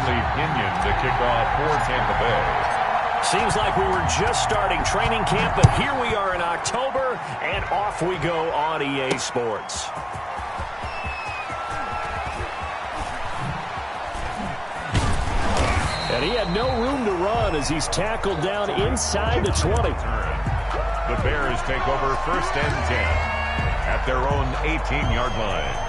Stanley Pinion to kick off for Tampa Bay. Seems like we were just starting training camp, but here we are in October, and off we go on EA Sports. And he had no room to run as he's tackled down inside the 20. The Bears take over 1st and 10 at their own 18-yard line.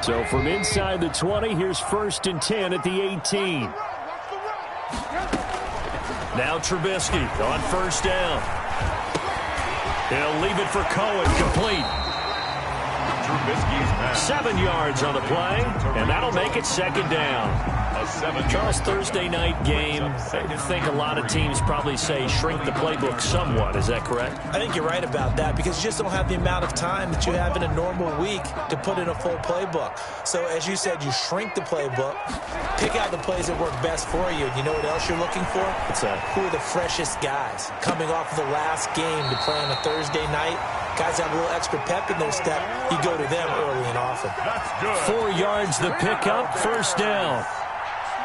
So from inside the 20, here's 1st and 10 at the 18. Now Trubisky on 1st down. He'll leave it for Cohen, complete. Trubisky's pass. 7 yards on the play, and that'll make it 2nd down. Charles, Thursday night game, I think a lot of teams probably say shrink the playbook somewhat. Is that correct? I think you're right about that because you just don't have the amount of time that you have in a normal week to put in a full playbook. So as you said, you shrink the playbook, pick out the plays that work best for you. And you know what else you're looking for? What's that? Who are the freshest guys coming off of the last game to play on a Thursday night? Guys have a little extra pep in their step. You go to them early and often. That's good. 4 yards the pickup, 1st down.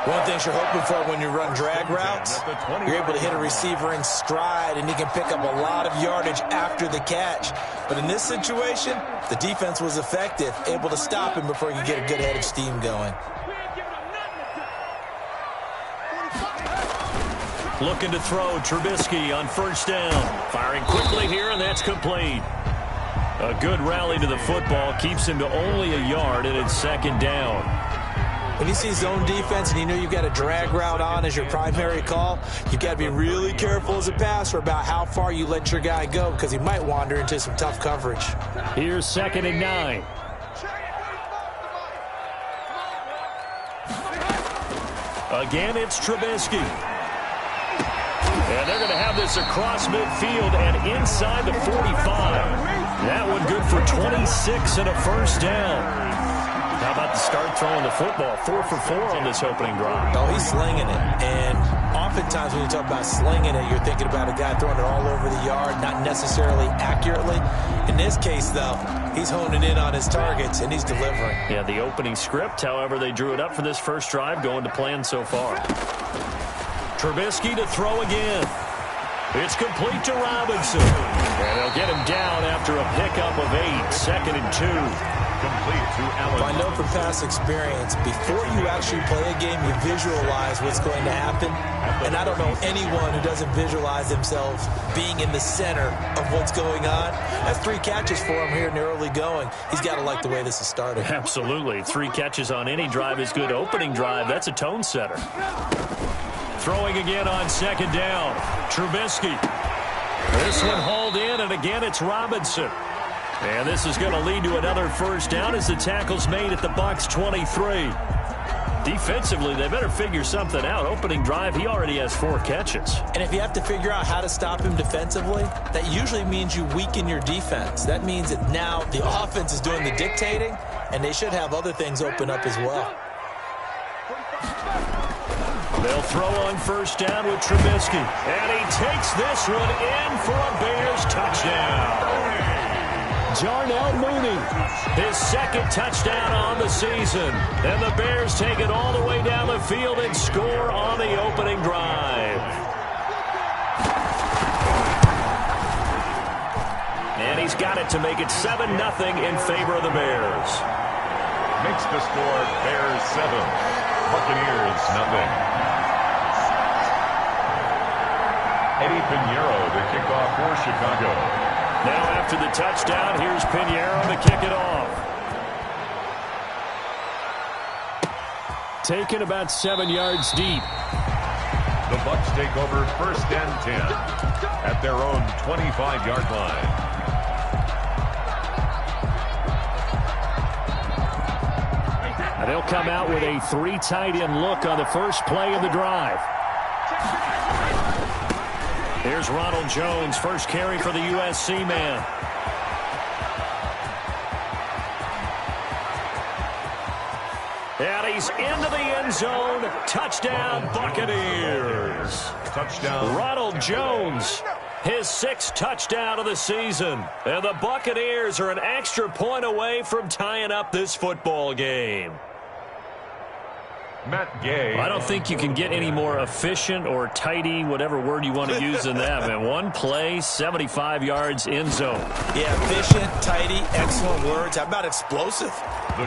One thing you're hoping for when you run drag routes, you're able to hit a receiver in stride, and he can pick up a lot of yardage after the catch. But in this situation, the defense was effective, able to stop him before he could get a good head of steam going. Looking to throw, Trubisky on 1st down. Firing quickly here, and that's complete. A good rally to the football keeps him to only a yard, and it's 2nd down. When you see zone defense and you know you've got a drag route on as your primary call, you've got to be really careful as a passer about how far you let your guy go because he might wander into some tough coverage. Here's 2nd and 9. Again, it's Trubisky. And they're going to have this across midfield and inside the 45. That one good for 26 and a 1st down. How about the start throwing the football? 4 for 4 on this opening drive. Oh, he's slinging it. And oftentimes when you talk about slinging it, you're thinking about a guy throwing it all over the yard, not necessarily accurately. In this case, though, he's honing in on his targets, and he's delivering. Yeah, the opening script, however, they drew it up for this first drive, going to plan so far. Trubisky to throw again. It's complete to Robinson. And they'll get him down after a pickup of 8. 2nd and 2. Complete to Allen. I know from past experience, before you actually play a game, you visualize what's going to happen. And I don't know anyone who doesn't visualize themselves being in the center of what's going on. That's 3 catches for him here in the early going. He's got to like the way this is started. Absolutely. 3 catches on any drive is good. Opening drive, that's a tone setter. Throwing again on 2nd down. Trubisky. This one hauled in, and again it's Robinson. And this is going to lead to another 1st down as the tackle's made at the Bucs 23. Defensively, they better figure something out. Opening drive, he already has 4 catches. And if you have to figure out how to stop him defensively, that usually means you weaken your defense. That means that now the offense is doing the dictating, and they should have other things open up as well. They'll throw on 1st down with Trubisky. And he takes this one in for a Bears touchdown. Jarnell Mooney, his 2nd touchdown on the season. And the Bears take it all the way down the field and score on the opening drive. And he's got it to make it 7-0 in favor of the Bears. Makes the score Bears 7, Buccaneers 0. Eddie Pinheiro to kick off for Chicago. Now after the touchdown, here's Pinheiro to kick it off. Taken about 7 yards deep. The Bucs take over 1st and 10 at their own 25-yard line. They'll come out with a 3 tight end look on the first play of the drive. Here's Ronald Jones, first carry for the USC man. And he's into the end zone. Touchdown, Buccaneers. Touchdown. Ronald Jones, his 6th touchdown of the season. And the Buccaneers are an extra point away from tying up this football game. Matt Gay. I don't think you can get any more efficient or tidy, whatever word you want to use than that. Man, one play, 75 yards, end zone. Yeah, efficient, tidy, excellent words. How about explosive?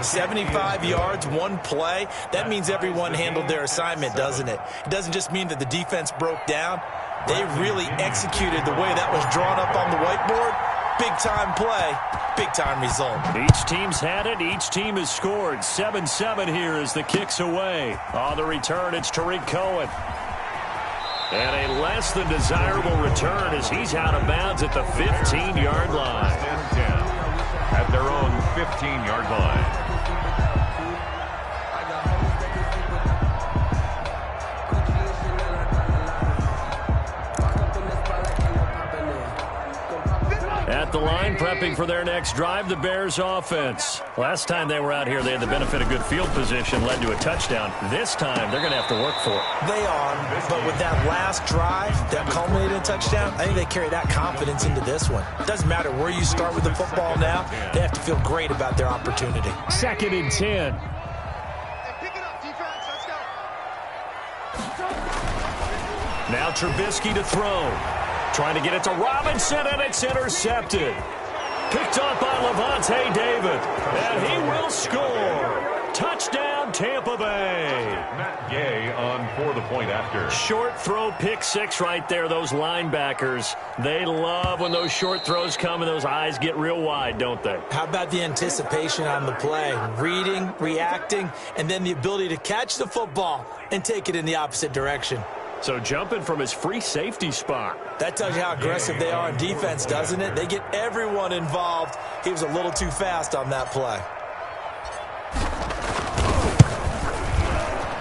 75 yards, one play. That means everyone handled their assignment, doesn't it? It doesn't just mean that the defense broke down. They really executed the way that was drawn up on the whiteboard. Big-time play, big-time result. Each team's had it. Each team has scored. 7-7 here as the kick's away. On the return, it's Tariq Cohen. And a less than desirable return as he's out of bounds at the 15-yard line. 10-10 at their own 15-yard line. At the line, prepping for their next drive, the Bears offense. Last time they were out here, they had the benefit of good field position, led to a touchdown. This time, they're going to have to work for it. They are, but with that last drive that culminated in a touchdown, I think they carry that confidence into this one. It doesn't matter where you start with the football now. They have to feel great about their opportunity. 2nd and 10. Now Trubisky to throw. Trying to get it to Robinson, and it's intercepted. Picked up by Levante David, and he will score. Touchdown, Tampa Bay. Matt Gay on for the point after. Short throw, pick 6 right there. Those linebackers, they love when those short throws come and those eyes get real wide, don't they? How about the anticipation on the play? Reading, reacting, and then the ability to catch the football and take it in the opposite direction. So jumping from his free safety spot. That tells you how aggressive they are on defense, doesn't it? They get everyone involved. He was a little too fast on that play.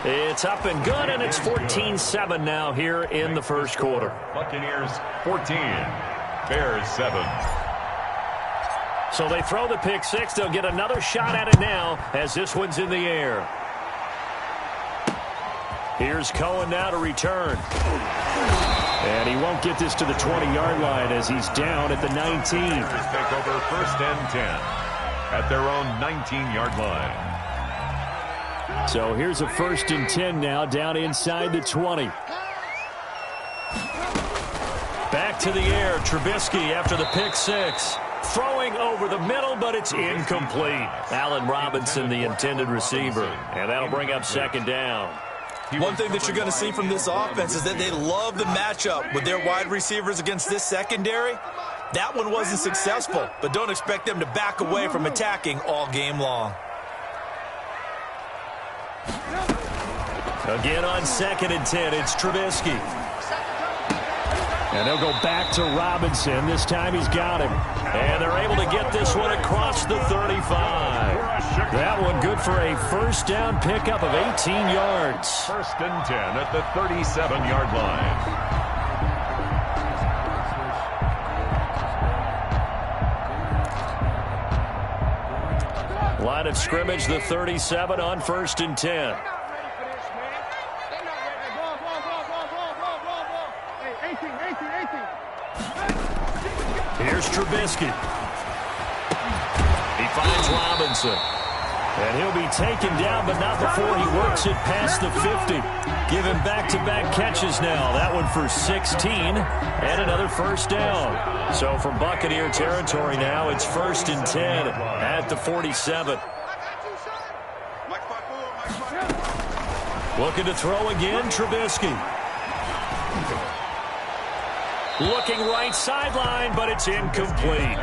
It's up and good, and it's 14-7 now here in the first quarter. Buccaneers 14, Bears 7. So they throw the pick 6. They'll get another shot at it now as this one's in the air. Here's Cohen now to return. And he won't get this to the 20-yard line as he's down at the 19. Bears take over 1st and 10 at their own 19-yard line. So here's a 1st and 10 now down inside the 20. Back to the air, Trubisky after the pick 6. Throwing over the middle, but it's incomplete. Allen Robinson, the intended receiver. And that'll bring up 2nd down. One thing that you're going to see from this offense is that they love the matchup with their wide receivers against this secondary. That one wasn't successful, but don't expect them to back away from attacking all game long. Again on 2nd and 10, it's Trubisky. And they'll go back to Robinson. This time he's got him. And they're able to get this one across the 35. That one good for a 1st down pickup of 18 yards. 1st and 10 at the 37-yard line. Line of scrimmage, the 37 on 1st and 10. Here's Trubisky. He finds Robinson. And he'll be taken down, but not before he works it past the 50. Give him back-to-back catches now. That one for 16 and another 1st down. So from Buccaneer territory now, it's 1st and 10 at the 47. Looking to throw again, Trubisky. Looking right sideline, but it's incomplete.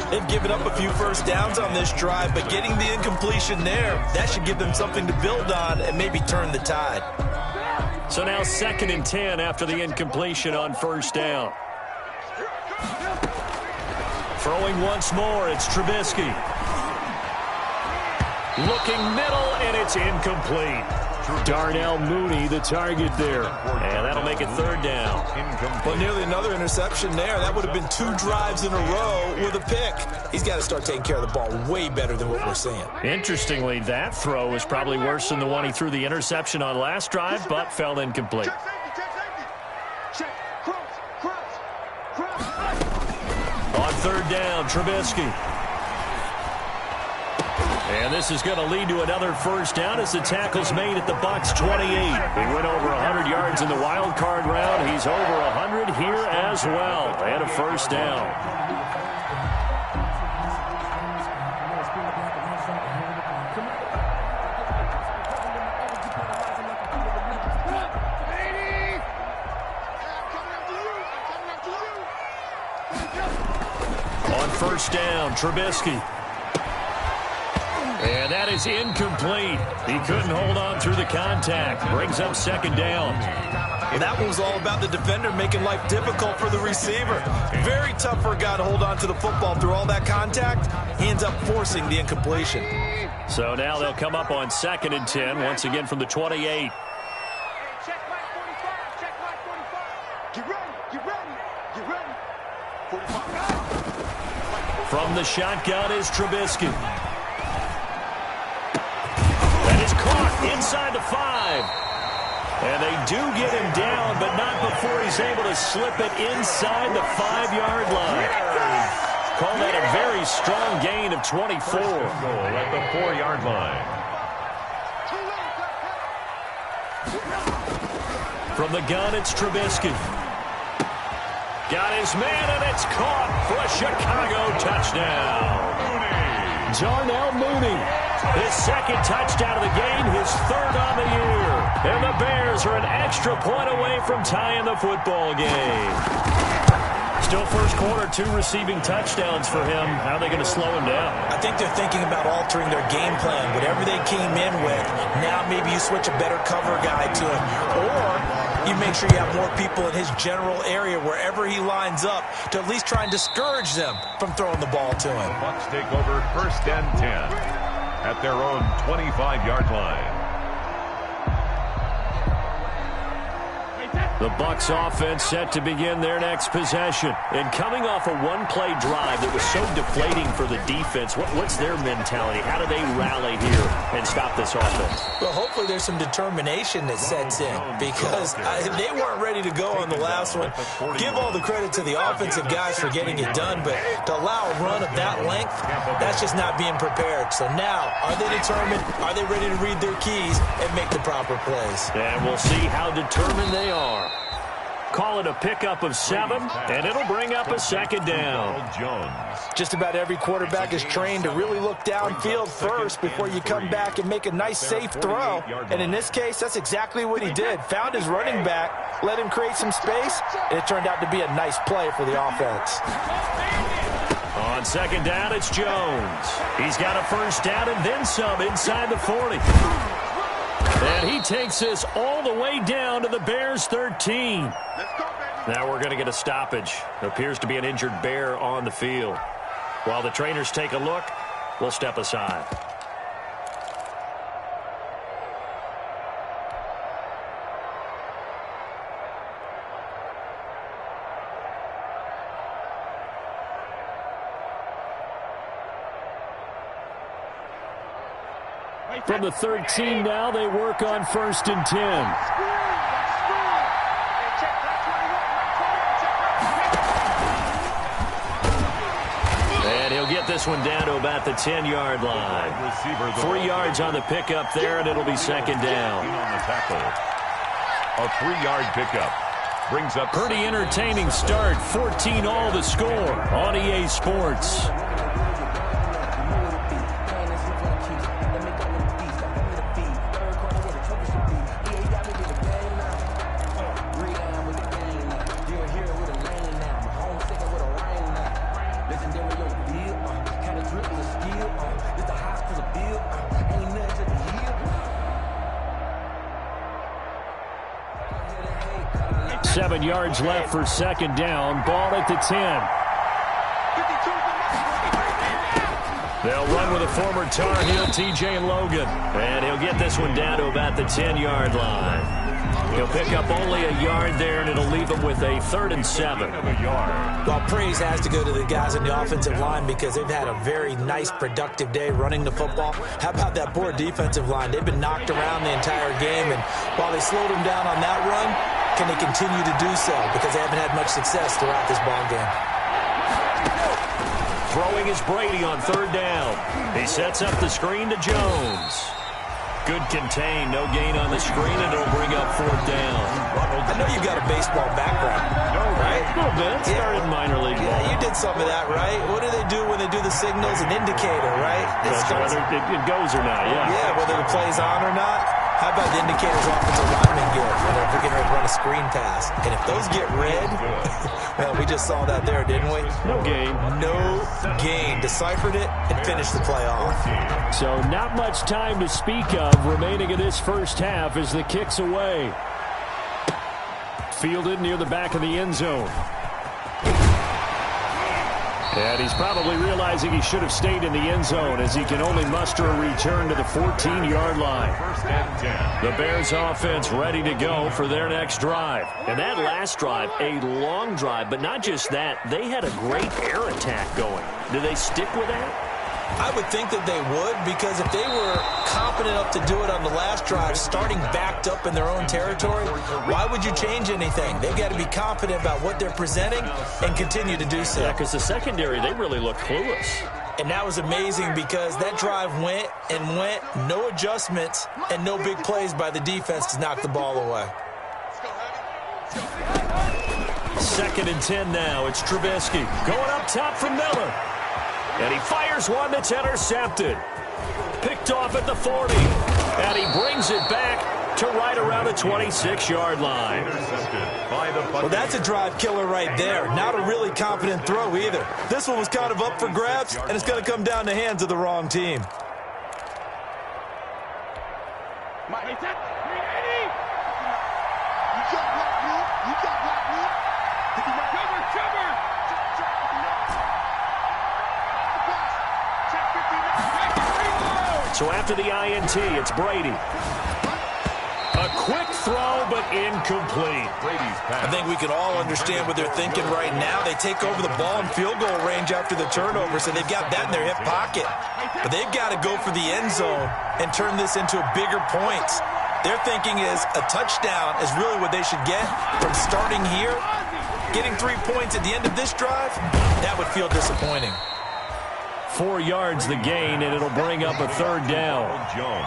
They've given up a few 1st downs on this drive, but getting the incompletion there, that should give them something to build on and maybe turn the tide. So now 2nd and 10 after the incompletion on 1st down. Throwing once more, it's Trubisky. Looking middle, and it's incomplete. Darnell Mooney, the target there. And that'll make it third down. Well, nearly another interception there. That would have been 2 drives in a row with a pick. He's got to start taking care of the ball way better than what we're seeing. Interestingly, that throw was probably worse than the one he threw the interception on last drive, but fell incomplete. On third down, Trubisky. And this is going to lead to another first down as the tackle's made at the Bucs 28. He went over 100 yards in the wild card round. He's over 100 here as well. And a first down. On first down, Trubisky. And that is incomplete. He couldn't hold on through the contact. Brings up second down. Well, that one was all about the defender making life difficult for the receiver. Very tough for a guy to hold on to the football through all that contact. He ends up forcing the incompletion. So now they'll come up on 2nd and 10, once again from the 28. From the shotgun is Trubisky. Inside the 5. And they do get him down, but not before he's able to slip it inside the 5-yard line. Call that a very strong gain of 24. Goal at the 4-yard line. From the gun, it's Trubisky. Got his man, and it's caught for a Chicago touchdown. Darnell Mooney. His second touchdown of the game, his third on the year. And the Bears are an extra point away from tying the football game. Still first quarter, 2 receiving touchdowns for him. How are they going to slow him down? I think they're thinking about altering their game plan. Whatever they came in with, now maybe you switch a better cover guy to him. Or you make sure you have more people in his general area wherever he lines up to at least try and discourage them from throwing the ball to him. The Bucs take over 1st and 10. At their own 25-yard line. The Bucs offense set to begin their next possession. And coming off a one-play drive that was so deflating for the defense, what's their mentality? How do they rally here and stop this offense? Well, hopefully there's some determination that sets in because they weren't ready to go on the last one. Give all the credit to the offensive guys for getting it done, but to allow a run of that length, that's just not being prepared. So now, are they determined? Are they ready to read their keys and make the proper plays? And we'll see how determined they are. Call it a pickup of 7, and it'll bring up a second down. Just about every quarterback is trained to really look downfield first before you come back and make a nice, safe throw. And in this case, that's exactly what he did. Found his running back, let him create some space, and it turned out to be a nice play for the offense. On second down, it's Jones. He's got a first down and then some inside the 40. And he takes this all the way down to the Bears' 13. Now we're going to get a stoppage. There appears to be an injured Bear on the field. While the trainers take a look, we'll step aside. From the 13 now, they work on 1st and 10. And he'll get this one down to about the 10-yard line. 3 yards on the pickup there, and it'll be second down. A 3-yard pickup brings up. Pretty entertaining start. 14 all the score on EA Sports. Yards left for second down. Ball at the 10. They'll run with a former Tar Heel, TJ Logan. And he'll get this one down to about the 10-yard line. He'll pick up only a yard there, and it'll leave him with a 3rd and 7. Well, praise has to go to the guys on the offensive line because they've had a very nice, productive day running the football. How about that poor defensive line? They've been knocked around the entire game, and while they slowed them down on that run, can they continue to do so? Because they haven't had much success throughout this ball game. Throwing is Brady on 3rd down. He sets up the screen to Jones. Good contain, no gain on the screen, and it'll bring up 4th down. I know you've got a baseball background, right? A little bit. Started minor league ball. Yeah, you did some of that, right? What do they do when they do the signals? An indicator, right? Whether it goes or not, yeah. Yeah, whether the play's on or not. How about the indicators offensive linemen get when they're getting ready to run a screen pass? And if those get red, well, we just saw that there, didn't we? No gain. No gain. Deciphered it and finished the play off. So not much time to speak of remaining in this first half as the kick's away. Fielded near the back of the end zone. And he's probably realizing he should have stayed in the end zone as he can only muster a return to the 14-yard line. 1st and 10. The Bears offense ready to go for their next drive. And that last drive, a long drive, but not just that, they had a great air attack going. Do they stick with that? I would think that they would, because if they were confident enough to do it on the last drive, starting backed up in their own territory, why would you change anything? They've got to be confident about what they're presenting and continue to do so. Yeah, because the secondary, they really look clueless. And that was amazing because that drive went and went, no adjustments and no big plays by the defense to knock the ball away. 2nd and 10 now. It's Trubisky going up top from Miller. And he fires one that's intercepted. Picked off at the 40. And he brings it back to right around the 26-yard line. Well, that's a drive killer right there. Not a really confident throw either. This one was kind of up for grabs, and it's going to come down the hands of the wrong team. So after the INT, it's Brady. A quick throw, but incomplete. Brady's pass. I think we can all understand what they're thinking right now. They take over the ball in field goal range after the turnover, so they've got that in their hip pocket. But they've got to go for the end zone and turn this into bigger points. Their thinking is a touchdown is really what they should get from starting here. Getting 3 points at the end of this drive, that would feel disappointing. 4 yards the gain, and it'll bring up a 3rd down.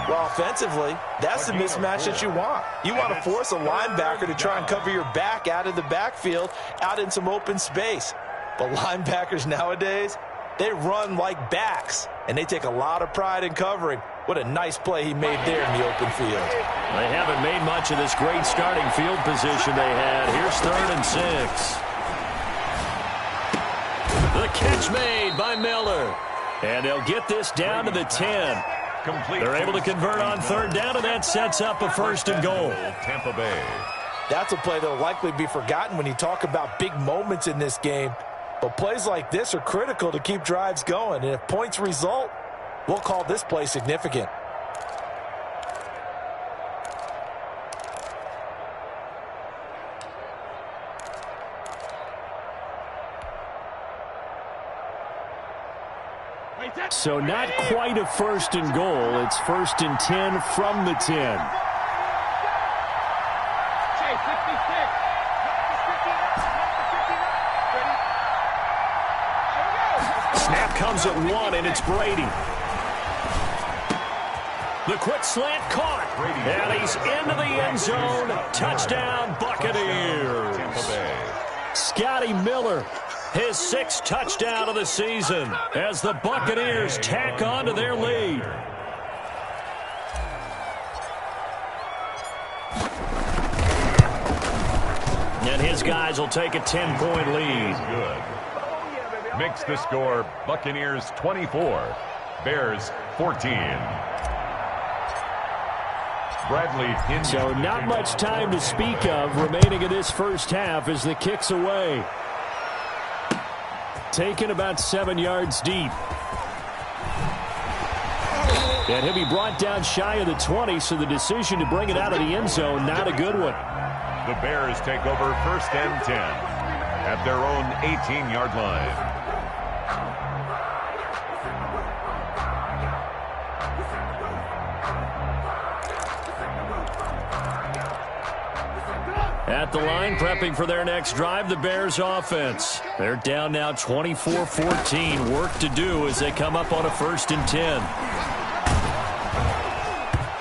Well, offensively, that's the mismatch that you want. You want to force a linebacker to try and cover your back out of the backfield, out in some open space. But linebackers nowadays, they run like backs, and they take a lot of pride in covering. What a nice play he made there in the open field. They haven't made much of this great starting field position they had. Here's 3rd and 6. The catch made by Miller. And they'll get this down to the 10. They're able to convert on 3rd down, and that sets up a 1st and goal. Tampa Bay. That's a play that will likely be forgotten when you talk about big moments in this game. But plays like this are critical to keep drives going. And if points result, we'll call this play significant. So not quite a 1st and goal. It's 1st and 10 from the 10. Snap comes at 1, and it's Brady. The quick slant caught. And he's into the end zone. Touchdown, Buccaneers. Scotty Miller, his 6th touchdown of the season as the Buccaneers tack on to their lead. And his guys will take a 10-point lead. Good. Makes the score Buccaneers 24, Bears 14. Bradley. So not much time to speak of remaining in this first half as the kick's away. Taken about 7 yards deep. And he'll be brought down shy of the 20, so the decision to bring it out of the end zone, not a good one. The Bears take over 1st and 10 at their own 18-yard line. At the line, prepping for their next drive, the Bears offense. They're down now 24-14. Work to do as they come up on a 1st and 10.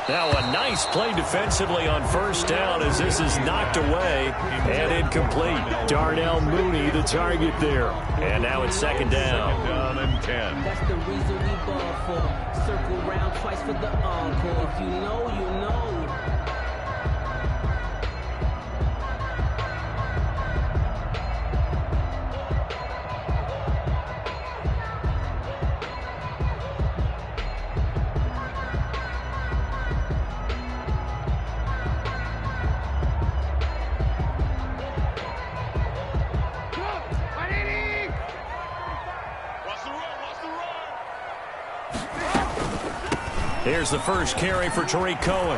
Now a nice play defensively on 1st down as this is knocked away and incomplete. Darnell Mooney, the target there. And now it's 2nd down. 2nd down and 10. That's the reason we ball for. Circle round twice for the encore. If you know, you know. Here's the first carry for Tariq Cohen.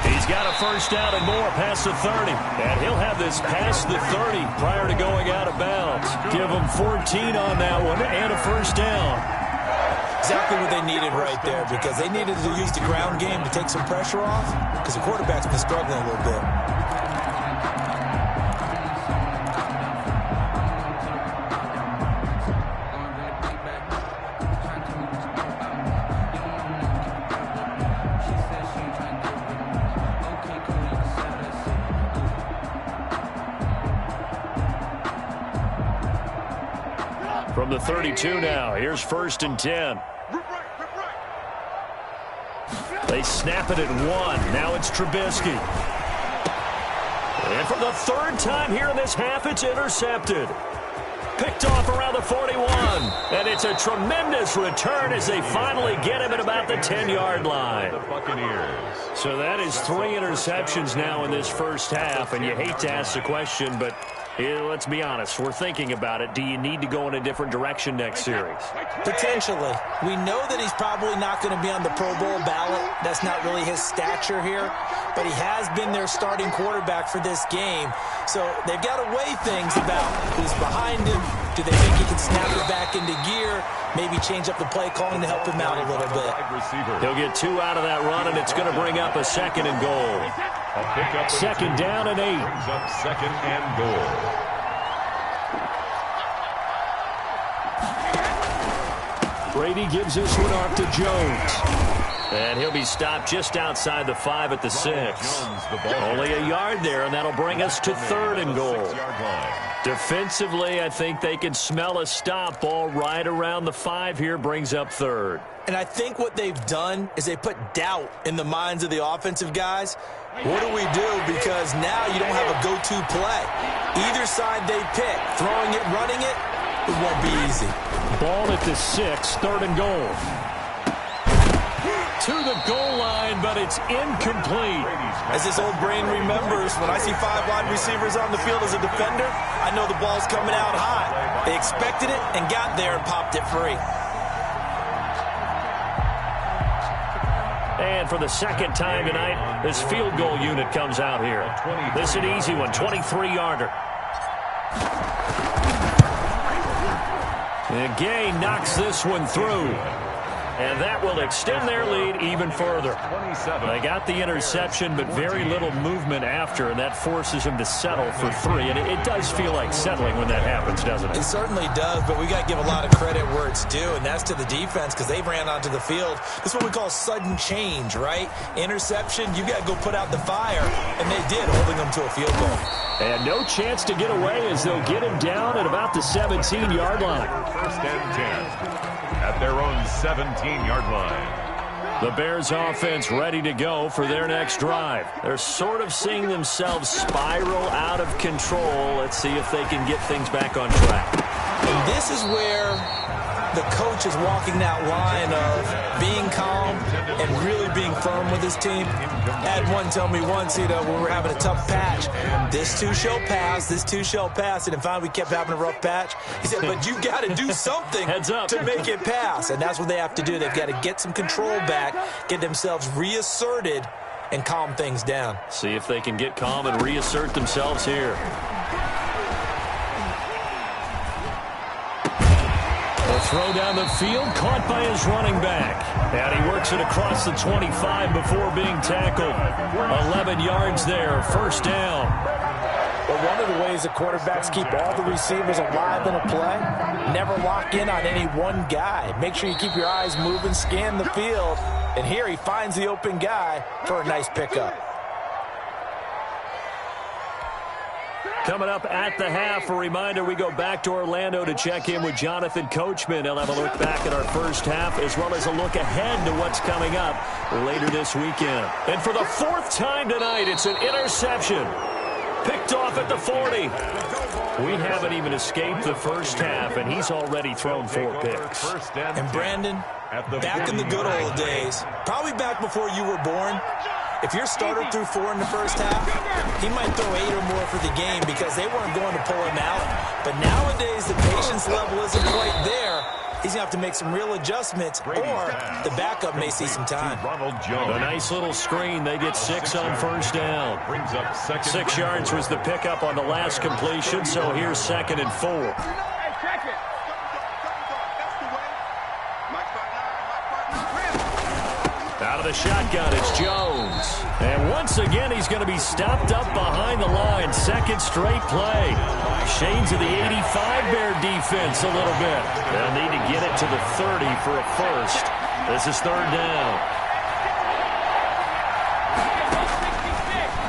He's got a 1st down and more past the 30. And he'll have this past the 30 prior to going out of bounds. Give him 14 on that one and a 1st down. Exactly what they needed right there, because they needed to use the ground game to take some pressure off, because the quarterback's been struggling a little bit. From the 32 now, here's 1st and 10. They snap it at 1. Now it's Trubisky. And for the 3rd time here in this half, it's intercepted. Picked off around the 41. And it's a tremendous return as they finally get him at about the 10-yard line. The Buccaneers. So that is 3 interceptions now in this 1st half. And you hate to ask the question, but let's be honest. We're thinking about it. Do you need to go in a different direction next series? Potentially. We know that he's probably not going to be on the Pro Bowl ballot. That's not really his stature here. But he has been their starting quarterback for this game. So they've got to weigh things about who's behind him. Do they think he can snap it back into gear? Maybe change up the play calling to help him out a little bit. He'll get 2 out of that run, and it's going to bring up a 2nd and goal. 2nd down and 8. Brings up 2nd and goal. Brady gives this one off to Jones. And he'll be stopped just outside the 5 at the 6. Only a yard there, and that'll bring us to 3rd and goal. Defensively, I think they can smell a stop ball right around the 5 here, brings up 3rd. And I think what they've done is they put doubt in the minds of the offensive guys. What do we do? Because now you don't have a go-to play. Either side they pick, throwing it, running it, it won't be easy. Ball at the 6, 3rd and goal. To the goal line, but it's incomplete. As this old brain remembers, when I see 5 wide receivers on the field as a defender, I know the ball's coming out high. They expected it and got there and popped it free. And for the 2nd time tonight, this field goal unit comes out here. This is an easy one, 23-yarder. And Gay knocks this one through. And that will extend their lead even further. They got the interception, but very little movement after, and that forces them to settle for 3. And it does feel like settling when that happens, doesn't it? It certainly does, but we got to give a lot of credit where it's due, and that's to the defense because they ran onto the field. This is what we call sudden change, right? Interception, you got to go put out the fire, and they did, holding them to a field goal. And no chance to get away as they'll get him down at about the 17-yard line. 1st and 10. At their own 17-yard line. The Bears offense ready to go for their next drive. They're sort of seeing themselves spiral out of control. Let's see if they can get things back on track. And this is where the coach is walking that line of being calm and really being firm with his team. I had one tell me once, when we were having a tough patch, this too shall pass, this too shall pass. And finally we kept having a rough patch. He said, but you got to do something to make it pass. And that's what they have to do. They've got to get some control back, get themselves reasserted, and calm things down. See if they can get calm and reassert themselves here. The throw down the field, caught by his running back. And he works it across the 25 before being tackled. 11 yards there, first down. Well, one of the ways the quarterbacks keep all the receivers alive in a play, never lock in on any one guy. Make sure you keep your eyes moving, scan the field. And here he finds the open guy for a nice pickup. Coming up at the half, a reminder, we go back to Orlando to check in with Jonathan Coachman. He'll have a look back at our first half as well as a look ahead to what's coming up later this weekend. And for the fourth time tonight, it's an interception. Picked off at the 40. We haven't even escaped the first half, and he's already thrown 4 picks. And Brandon, back in the good old days, probably back before you were born, if your starter threw 4 in the first half, he might throw 8 or more for the game because they weren't going to pull him out. But nowadays, the patience level isn't quite there. He's going to have to make some real adjustments, or the backup may see some time. A nice little screen. They get 6 on first down. 6 yards was the pickup on the last completion, so here's 2nd and 4. Out of the shotgun, it's Jones. And once again, he's going to be stopped up behind the line. 2nd straight play. Shades of the 85 Bear defense a little bit. They'll need to get it to the 30 for a first. This is 3rd down.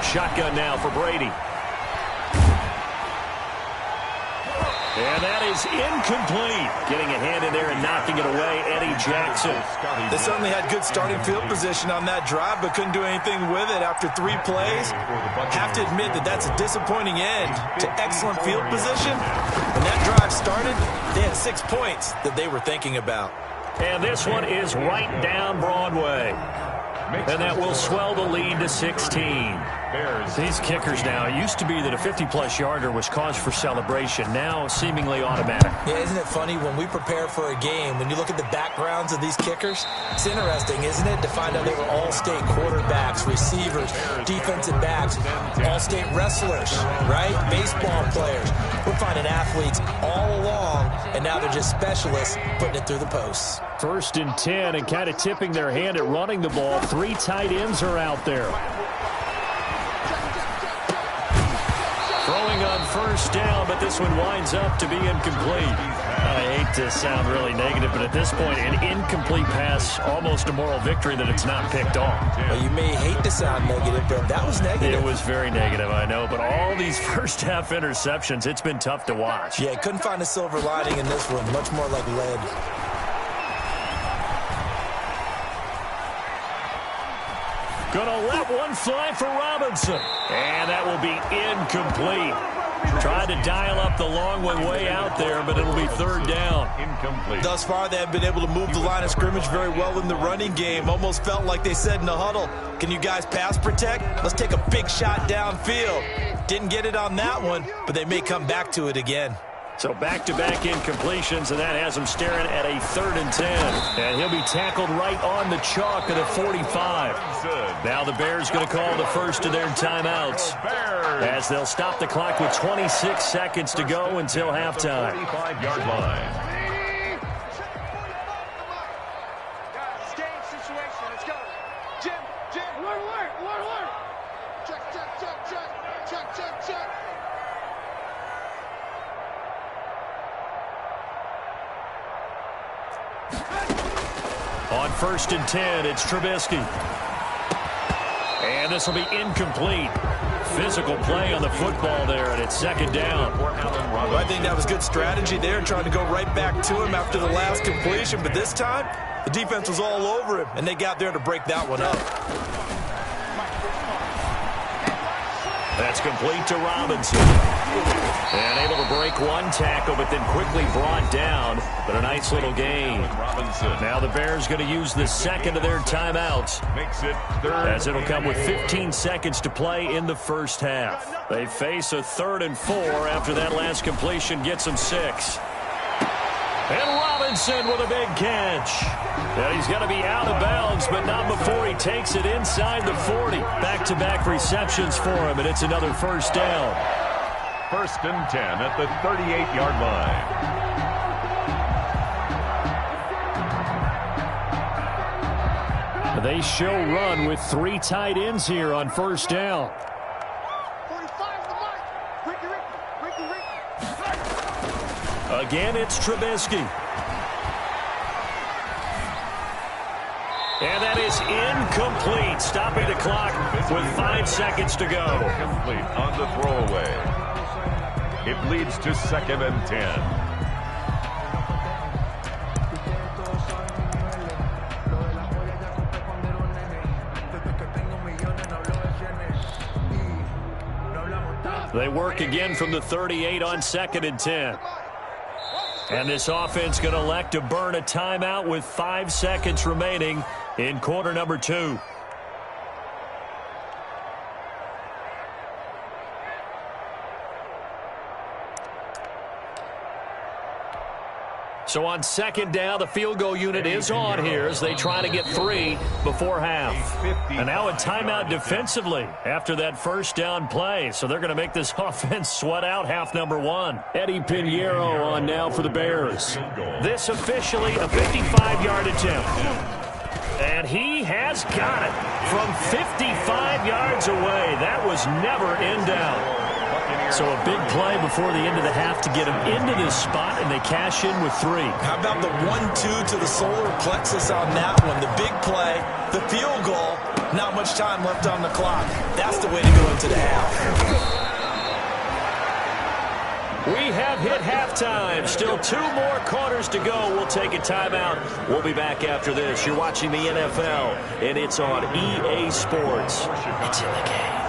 Shotgun now for Brady. And that is incomplete. Getting a hand in there and knocking it away, Eddie Jackson. They certainly had good starting field position on that drive, but couldn't do anything with it after 3 plays. Have to admit that that's a disappointing end to excellent field position. When that drive started, they had 6 points that they were thinking about. And this one is right down Broadway. And that will swell the lead to 16. These kickers now, it used to be that a 50-plus yarder was cause for celebration. Now, seemingly automatic. Yeah, isn't it funny when we prepare for a game, when you look at the backgrounds of these kickers, it's interesting, isn't it, to find out they were all-state quarterbacks, receivers, defensive backs, all-state wrestlers, right? Baseball players. We're finding athletes all along, and now they're just specialists putting it through the posts. 1st and 10, and kind of tipping their hand at running the ball. 3 tight ends are out there. Throwing on first down, but this one winds up to be incomplete. I hate to sound really negative, but at this point, an incomplete pass, almost a moral victory that it's not picked off. Well, you may hate to sound negative, but that was negative. It was very negative, I know, but all these first-half interceptions, it's been tough to watch. Yeah, couldn't find a silver lining in this one, much more like lead. Gonna let one fly for Robinson. And that will be incomplete. Tried to dial up the long one way out there, but it'll be 3rd down. Incomplete. Thus far, they have been able to move the line of scrimmage very well in the running game. Almost felt like they said in the huddle, can you guys pass protect? Let's take a big shot downfield. Didn't get it on that one, but they may come back to it again. So back-to-back incompletions, and that has him staring at a 3rd and 10. And he'll be tackled right on the chalk at a 45. Now the Bears going to call the first of their timeouts, as they'll stop the clock with 26 seconds to go until halftime. 35-yard line. On 1st and 10, it's Trubisky. And this will be incomplete. Physical play on the football there, and it's 2nd down. Well, I think that was good strategy there, trying to go right back to him after the last completion. But this time, the defense was all over him, and they got there to break that one up. That's complete to Robinson. And able to break one tackle, but then quickly brought down. But a nice little gain. Now the Bears going to use the second of their timeouts, as it'll come with 15 seconds to play in the first half. They face a 3rd and 4 after that last completion gets them 6. And Robinson with a big catch. And he's going to be out of bounds, but not before he takes it inside the 40. Back-to-back receptions for him, and it's another first down. 1st and 10 at the 38-yard line. They show run with 3 tight ends here on first down. Again, it's Trubisky. And that is incomplete, stopping the clock with 5 seconds to go. Complete on the throwaway. It leads to 2nd and 10. They work again from the 38 on 2nd and 10. And this offense going to elect to burn a timeout with 5 seconds remaining in quarter number 2. So on 2nd down, the field goal unit is on here as they try to get 3 before half. And now a timeout defensively after that first down play. So they're going to make this offense sweat out half number 1. Eddie Pinheiro on now for the Bears. This officially a 55-yard attempt. And he has got it from 55 yards away. That was never in doubt. So a big play before the end of the half to get them into this spot, and they cash in with 3. How about the 1-2 to the solar plexus on that one? The big play, the field goal, not much time left on the clock. That's the way to go into the half. We have hit halftime. Still 2 more quarters to go. We'll take a timeout. We'll be back after this. You're watching the NFL, and it's on EA Sports. It's in the game.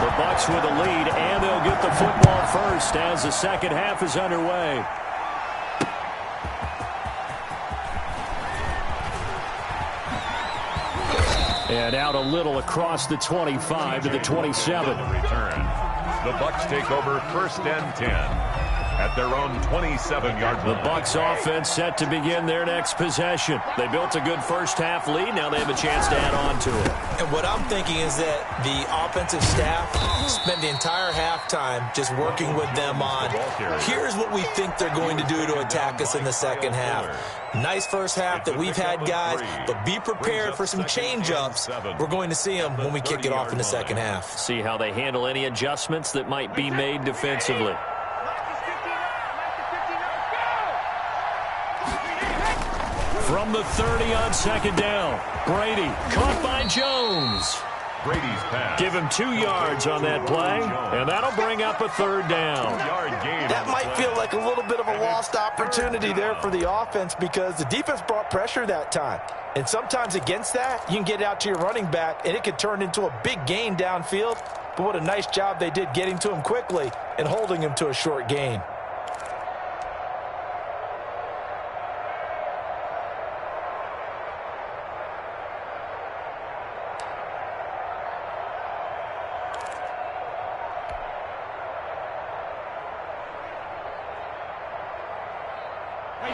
The Bucs with a lead, and they'll get the football first as the second half is underway. And out a little across the 25 to the 27. Return. The Bucs take over 1st and 10 at their own 27-yard line. The Bucs offense set to begin their next possession. They built a good first half lead. Now they have a chance to add on to it. And what I'm thinking is that the offensive staff spent the entire halftime just working with them on, here's what we think they're going to do to attack us in the second half. Nice first half that we've had, guys, but be prepared for some change-ups. We're going to see them when we kick it off in the second half. See how they handle any adjustments that might be made defensively. From the 30 on 2nd down, Brady caught by Jones. Brady's pass. Give him 2 yards on that play, and that'll bring up a 3rd down. That might feel like a little bit of a lost opportunity there for the offense because the defense brought pressure that time. And sometimes against that, you can get out to your running back, and it could turn into a big gain downfield. But what a nice job they did getting to him quickly and holding him to a short gain.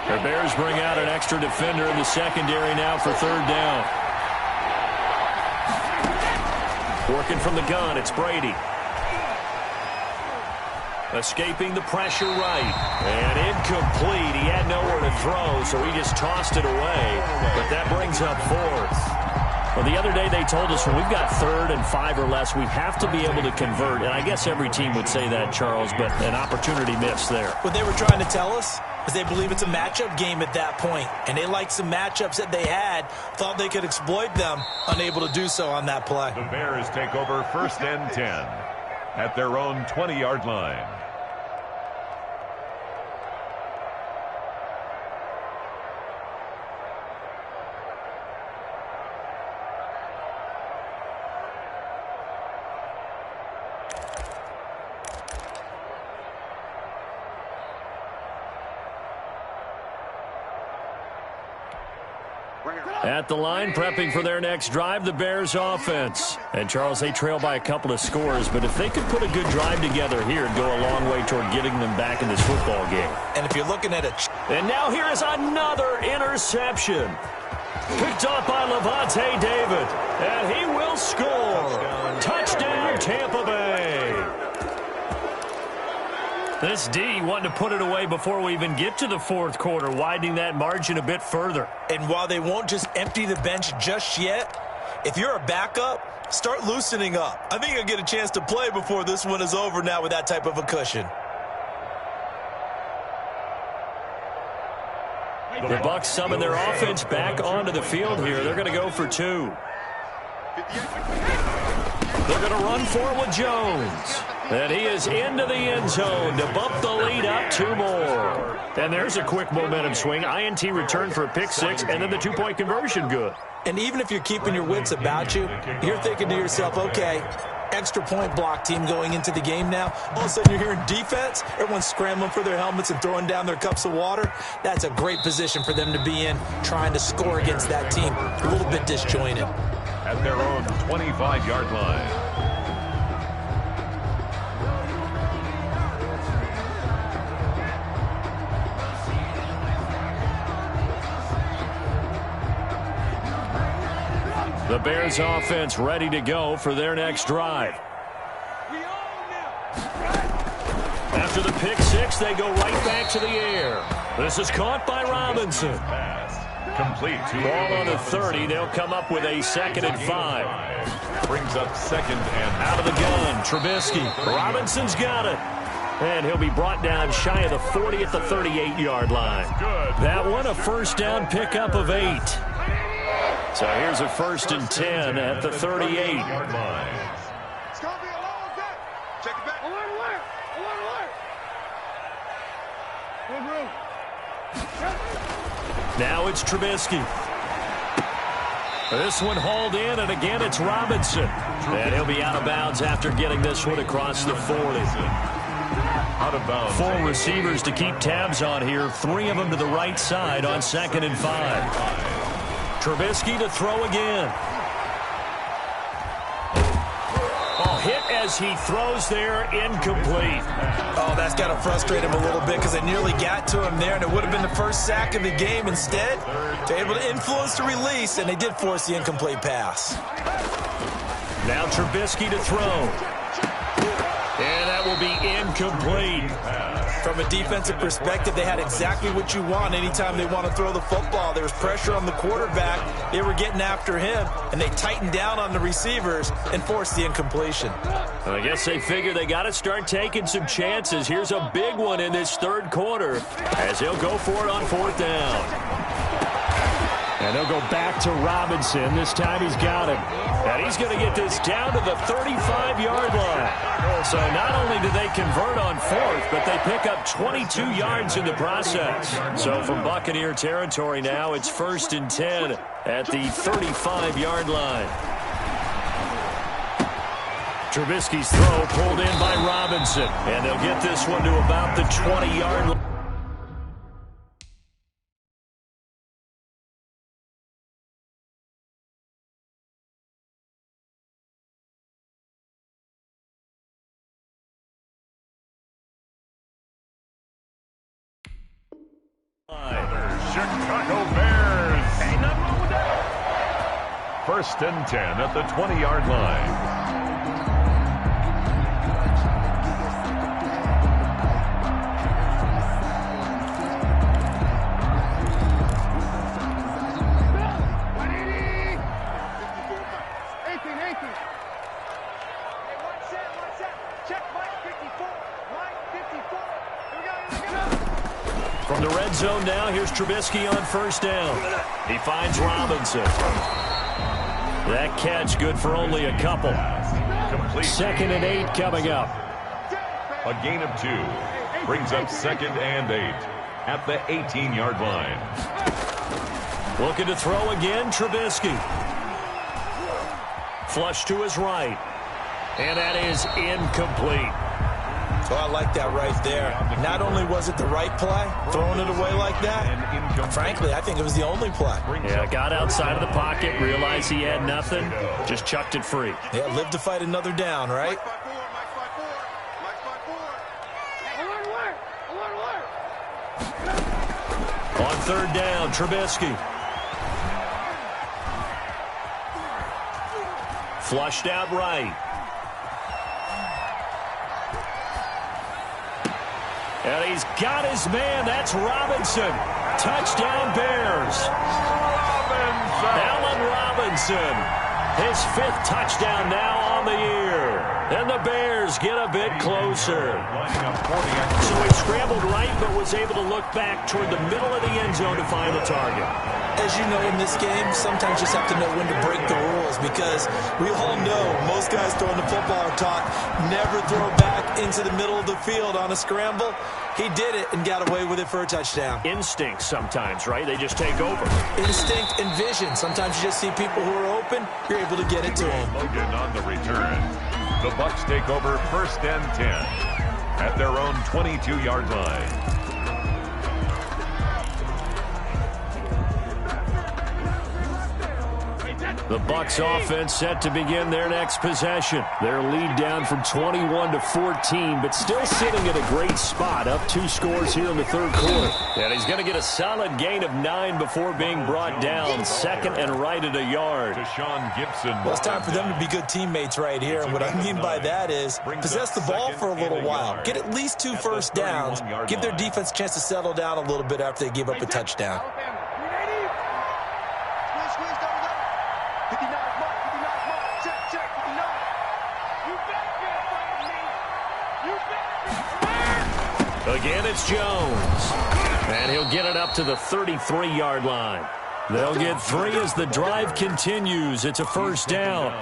The Bears bring out an extra defender in the secondary now for 3rd down. Working from the gun, it's Brady. Escaping the pressure right. And incomplete. He had nowhere to throw, so he just tossed it away. But that brings up 4th. Well, the other day they told us when we've got 3rd and 5 or less, we have to be able to convert. And I guess every team would say that, Charles, but an opportunity missed there. What they were trying to tell us is they believe it's a matchup game at that point. And they liked some matchups that they had, thought they could exploit them, unable to do so on that play. The Bears take over 1st and 10 at their own 20-yard line. At the line, prepping for their next drive, the Bears offense. And, Charles, they trail by a couple of scores, but if they could put a good drive together here, it'd go a long way toward getting them back in this football game. And if you're looking at it... And now here is another interception. Picked off by Levante David, and he will score. Touchdown, Tampa Bay. This D wanting to put it away before we even get to the fourth quarter, widening that margin a bit further. And while they won't just empty the bench just yet, if you're a backup, start loosening up. I think you'll get a chance to play before this one is over now with that type of a cushion. The Bucs summon their offense back onto the field here. They're going to go for two. They're going to run for it with Jones. And he is into the end zone to bump the lead up two more. And there's a quick momentum swing. INT return for a pick six, and then the two-point conversion good. And even if you're keeping your wits about you, you're thinking to yourself, okay, extra point block team going into the game now. All of a sudden you're hearing defense. Everyone's scrambling for their helmets and throwing down their cups of water. That's a great position for them to be in, trying to score against that team. A little bit disjointed. At their own 25-yard line. The Bears offense ready to go for their next drive. After the pick six, they go right back to the air. This is caught by Robinson. Complete to ball on the 30. They'll come up with a 2nd and 5. Brings up 2nd and out of the gun. Trubisky. Robinson's got it. And he'll be brought down shy of the 40 at the 38-yard line. That one a first down pickup of 8. So here's a 1st and 10 at the 38. It's going to be a long day. Check it back. Alert. Now it's Trubisky. This one hauled in, and again it's Robinson. And he'll be out of bounds after getting this one across the 40. Out of bounds. 4 receivers to keep tabs on here. 3 of them to the right side on 2nd and 5. Trubisky to throw again. Oh, hit as he throws there, incomplete. Oh, that's got to frustrate him a little bit because they nearly got to him there, and it would have been the first sack of the game. Instead, they're able to influence the release, and they did force the incomplete pass. Now Trubisky to throw. And that will be incomplete. From a defensive perspective, they had exactly what you want anytime they want to throw the football. There was pressure on the quarterback. They were getting after him, and they tightened down on the receivers and forced the incompletion. Well, I guess they figure they got to start taking some chances. Here's a big one in this third quarter as he'll go for it on 4th down. And they'll go back to Robinson. This time he's got him. And he's going to get this down to the 35-yard line. So not only do they convert on 4th, but they pick up 22 yards in the process. So from Buccaneer territory now, it's 1st and 10 at the 35-yard line. Trubisky's throw pulled in by Robinson. And they'll get this one to about the 20-yard line. Chicago Bears. Ain't nothing wrong with that. 1st and 10 at the 20-yard line. From the red zone now, here's Trubisky on 1st down. He finds Robinson. That catch good for only a couple. Complete. 2nd and 8 coming up. A gain of 2. Brings up 2nd and 8 at the 18-yard line. Looking to throw again, Trubisky. Flush to his right. And that is incomplete. Oh, I like that right there. Not only was it the right play, throwing it away like that, frankly, I think it was the only play. Yeah, got outside of the pocket, realized he had nothing, just chucked it free. Yeah, live to fight another down, right? On third down, Trubisky. Flushed out right. And he's got his man. That's Robinson. Touchdown, Bears. Allen Robinson. His 5th touchdown now on the year. And the Bears get a bit closer. So he scrambled right, but was able to look back toward the middle of the end zone to find the target. As you know, in this game, sometimes you just have to know when to break the rules, because we all know most guys throwing the football are taught never throw back into the middle of the field on a scramble. He did it and got away with it for a touchdown. Instinct sometimes, right? They just take over. Instinct and vision. Sometimes you just see people who are open, you're able to get it to them. Logan on the return. The Bucs take over 1st and 10 at their own 22-yard line. The Bucs offense set to begin their next possession. Their lead down from 21-14, but still sitting at a great spot. Up 2 scores here in the 3rd quarter. And he's going to get a solid gain of 9 before being brought down. 2nd and right at a yard. Deshaun Gibson. Well, it's time for them to be good teammates right here. And what I mean by that is possess the ball for a little while. Get at least 2 first downs. Give their defense a chance to settle down a little bit after they give up a touchdown. Again, it's Jones. And he'll get it up to the 33-yard line. They'll get 3 as the drive continues. It's a first down.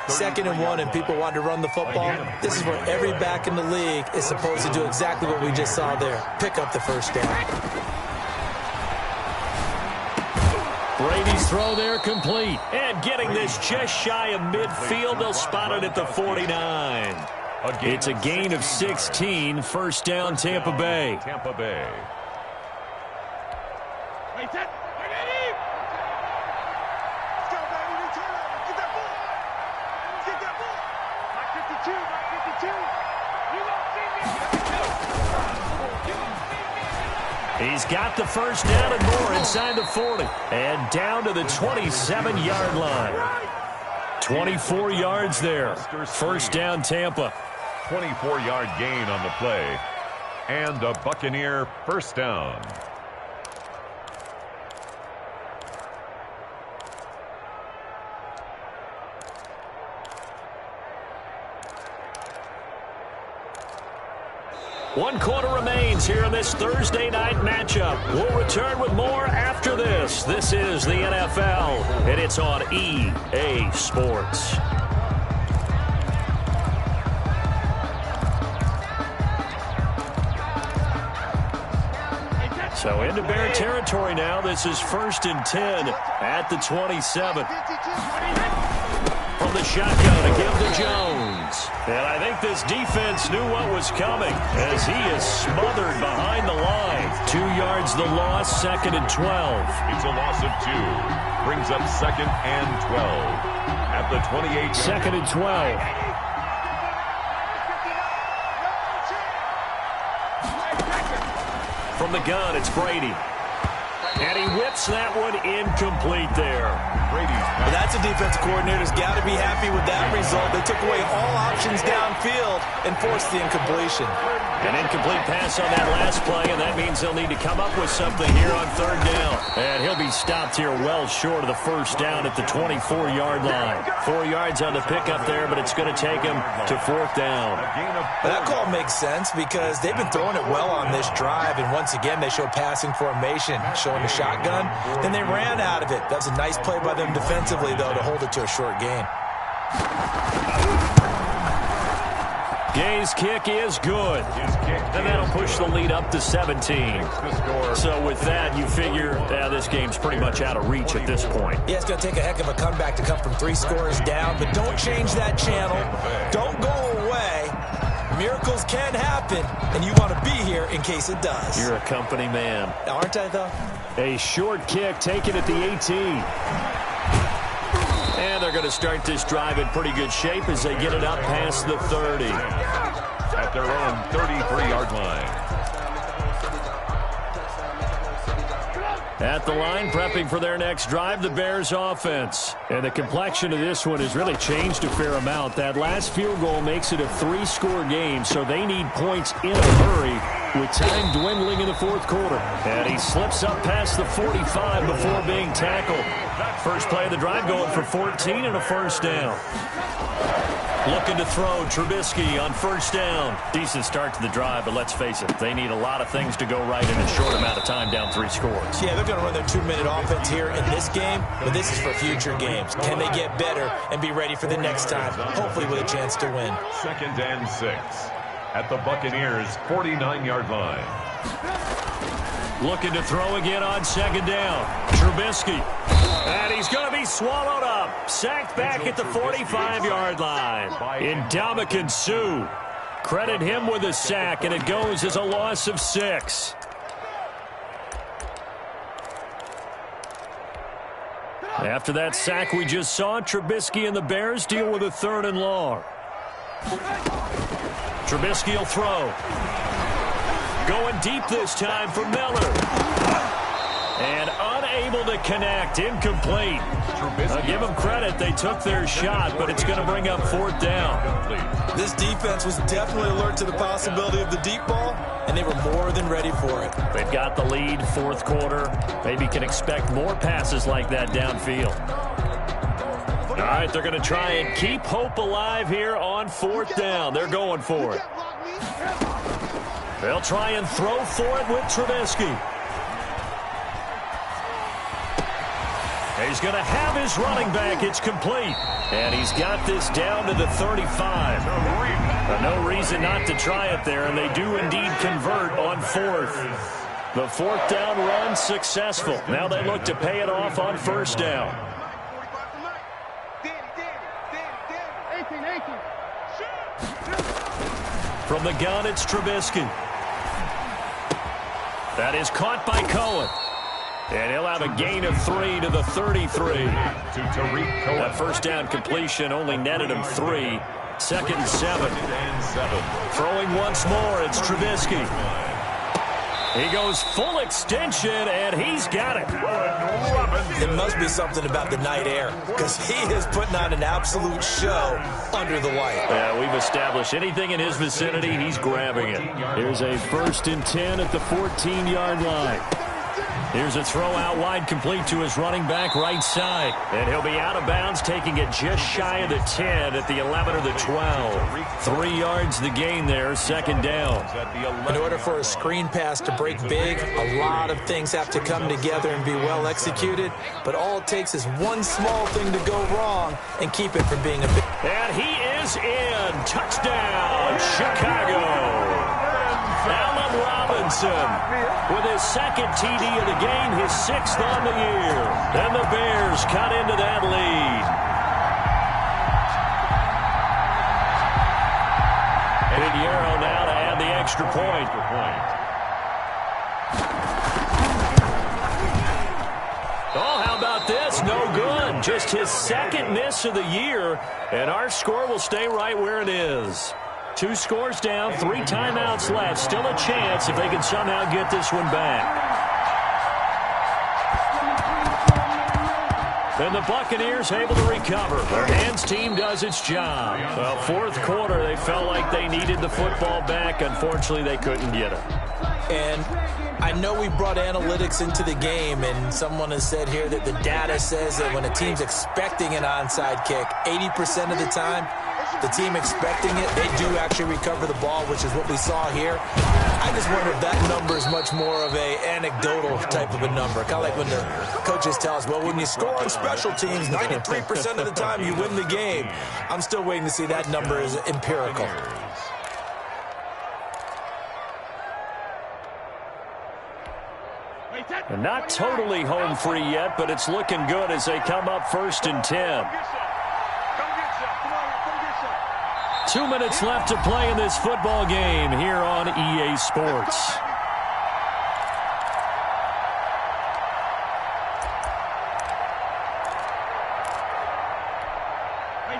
2nd and 1, and people want to run the football. This is where every back in the league is supposed to do exactly what we just saw there. Pick up the first down. Brady's throw there complete. And getting this just shy of midfield, they'll spot it at the 49. It's a gain of 16. First down, Tampa Bay. Tampa Bay. He's got the first down and more inside the 40. And down to the 27-yard line. 24 yards there. First down, Tampa. 24-yard gain on the play. And a Buccaneer first down. One quarter remains here in this Thursday night matchup. We'll return with more after this. This is the NFL, and it's on EA Sports. So into Bear territory now. This is 1st and 10 at the 27. From the shotgun to give to Jones. And I think this defense knew what was coming as he is smothered behind the line. 2 yards the loss, 2nd and 12. It's a loss of 2. Brings up 2nd and 12 at the 28. 2nd and 12. From the gun, it's Brady. And he whips that one incomplete there. Well, that's a defensive coordinator's got to be happy with that result. They took away all options downfield and forced the incompletion. An incomplete pass on that last play, and that means they'll need to come up with something here on 3rd down. And he'll be stopped here well short of the first down at the 24-yard line. 4 yards on the pickup there, but it's going to take him to 4th down. That call makes sense because they've been throwing it well on this drive, and once again they show passing formation, showing the shotgun. Then they ran out of it. That was a nice play by them defensively, though, to hold it to a short gain. Gay's kick is good. And that'll push the lead up to 17. So with that, you figure this game's pretty much out of reach at this point. Yeah, it's going to take a heck of a comeback to come from 3 scores down, but don't change that channel. Don't go away. Miracles can happen. happen, and you want to be here in case it does. You're a company man. Aren't I, though? A short kick taken at the 18. And they're going to start this drive in pretty good shape as they get it up past the 30. At their own 33-yard line. At the line, prepping for their next drive, the Bears offense. And the complexion of this one has really changed a fair amount. That last field goal makes it a 3-score game, so they need points in a hurry with time dwindling in the fourth quarter. And he slips up past the 45 before being tackled. First play of the drive going for 14 and a first down. Looking to throw, Trubisky on first down. Decent start to the drive, but let's face it, they need a lot of things to go right in a short amount of time, down 3 scores. Yeah, they're going to run their 2-minute offense here in this game, but this is for future games. Can they get better and be ready for the next time, hopefully with a chance to win? 2nd and 6 at the Buccaneers' 49-yard line. Looking to throw again on second down. Trubisky. And he's going to be swallowed up. Sacked back at the 45-yard line. Ndamukong Suh. Credit him with a sack, and it goes as a loss of 6. After that sack we just saw, Trubisky and the Bears deal with a 3rd and long. Trubisky will throw. Going deep this time for Miller. And unable to connect. Incomplete. I'll give them credit. They took their shot, but it's going to bring up 4th down. This defense was definitely alert to the possibility of the deep ball, and they were more than ready for it. They've got the lead, 4th quarter. Maybe can expect more passes like that downfield. All right, they're going to try and keep hope alive here on 4th down. They're going for it. They'll try and throw for it with Trubisky. He's going to have his running back. It's complete. And he's got this down to the 35. No reason not to try it there, and they do indeed convert on 4th. The 4th down run successful. Now they look to pay it off on 1st down. From the gun, it's Trubisky. That is caught by Cohen. And he'll have a gain of 3 to the 33. That first down completion only netted him 3. 2nd and 7. Throwing once more, it's Trubisky. He goes full extension, and he's got it. It must be something about the night air, because he is putting on an absolute show under the light. Yeah, we've established anything in his vicinity, he's grabbing it. Here's a 1st and 10 at the 14-yard line. Here's a throw out wide, complete to his running back right side. And he'll be out of bounds, taking it just shy of the 10 at the 11 or the 12. 3 yards the gain there, 2nd down. In order for a screen pass to break big, a lot of things have to come together and be well executed. But all it takes is one small thing to go wrong and keep it from being a big. And he is in. Touchdown, Chicago. Allen Robinson with his 2nd TD of the game, his 6th on the year. And the Bears cut into that lead. Pinheiro now to add the extra point. Oh, how about this? No good. Just his 2nd miss of the year, and our score will stay right where it is. 2 scores down, 3 timeouts left. Still a chance if they can somehow get this one back. And the Buccaneers able to recover. Their hands team does its job. Well, 4th quarter, they felt like they needed the football back. Unfortunately, they couldn't get it. And I know we brought analytics into the game, and someone has said here that the data says that when a team's expecting an onside kick, 80% of the time, the team expecting it, they do actually recover the ball, which is what we saw here. I just wonder if that number is much more of a anecdotal type of a number. Kind of like when the coaches tell us, well, when you score on special teams, 93% of the time you win the game. I'm still waiting to see that number is empirical. And not totally home free yet, but it's looking good as they come up 1st and 10. 2 minutes left to play in this football game here on EA Sports.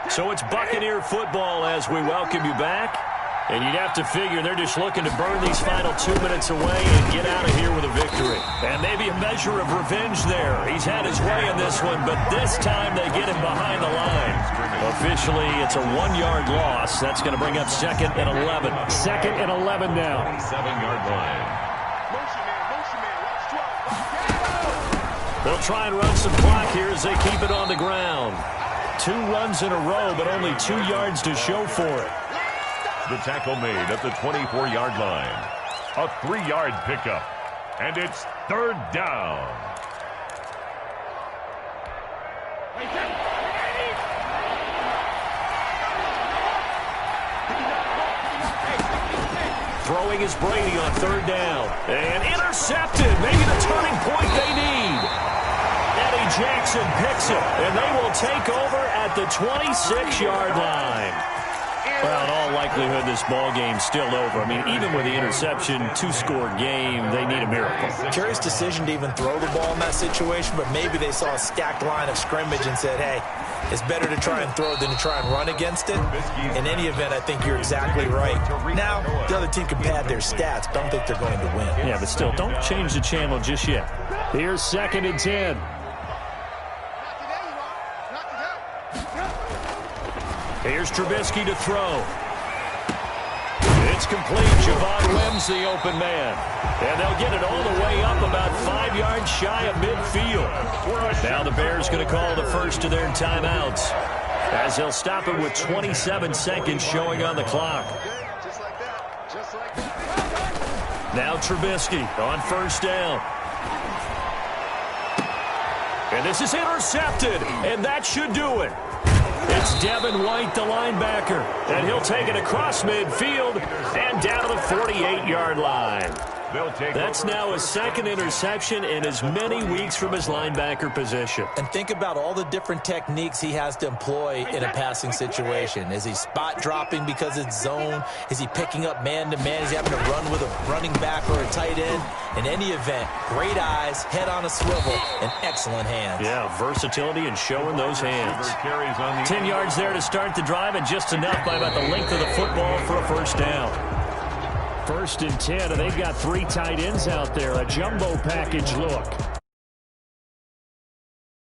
So it's Buccaneer football as we welcome you back. And you'd have to figure they're just looking to burn these final 2 minutes away and get out of here with a victory. And maybe a measure of revenge there. He's had his way in this one, but this time they get him behind the line. Officially, it's a 1-yard loss. That's going to bring up 2nd and 11. 2nd and 11 now. 7-yard line. They'll try and run some clock here as they keep it on the ground. 2 runs in a row, but only 2 yards to show for it. The tackle made at the 24-yard line. A 3-yard pickup. And it's 3rd down. Throwing is Brady on 3rd down. And intercepted. Maybe the turning point they need. Eddie Jackson picks it. And they will take over at the 26-yard line. Well, in all likelihood, this ball game's still over. I mean, even with the interception, 2-score game, they need a miracle. Curious decision to even throw the ball in that situation, but maybe they saw a stacked line of scrimmage and said, hey, it's better to try and throw than to try and run against it. In any event, I think you're exactly right. Now, the other team can pad their stats, but I don't think they're going to win. Yeah, but still, don't change the channel just yet. Here's 2nd and 10. Here's Trubisky to throw. It's complete. Javon Wims, the open man. And they'll get it all the way up about 5 yards shy of midfield. Now the Bears going to call the first of their timeouts as they'll stop it with 27 seconds showing on the clock. Now Trubisky on 1st down. And this is intercepted, and that should do it. It's Devin White, the linebacker, and he'll take it across midfield and down to the 48-yard line. That's now his 2nd interception in as many weeks from his linebacker position. And think about all the different techniques he has to employ in a passing situation. Is he spot dropping because it's zone? Is he picking up man-to-man? Is he having to run with a running back or a tight end? In any event, great eyes, head on a swivel, and excellent hands. Yeah, versatility and showing those hands. 10 yards there to start the drive, and just enough by about the length of the football for a 1st down. 1st and 10, and they've got 3 tight ends out there, a jumbo package look.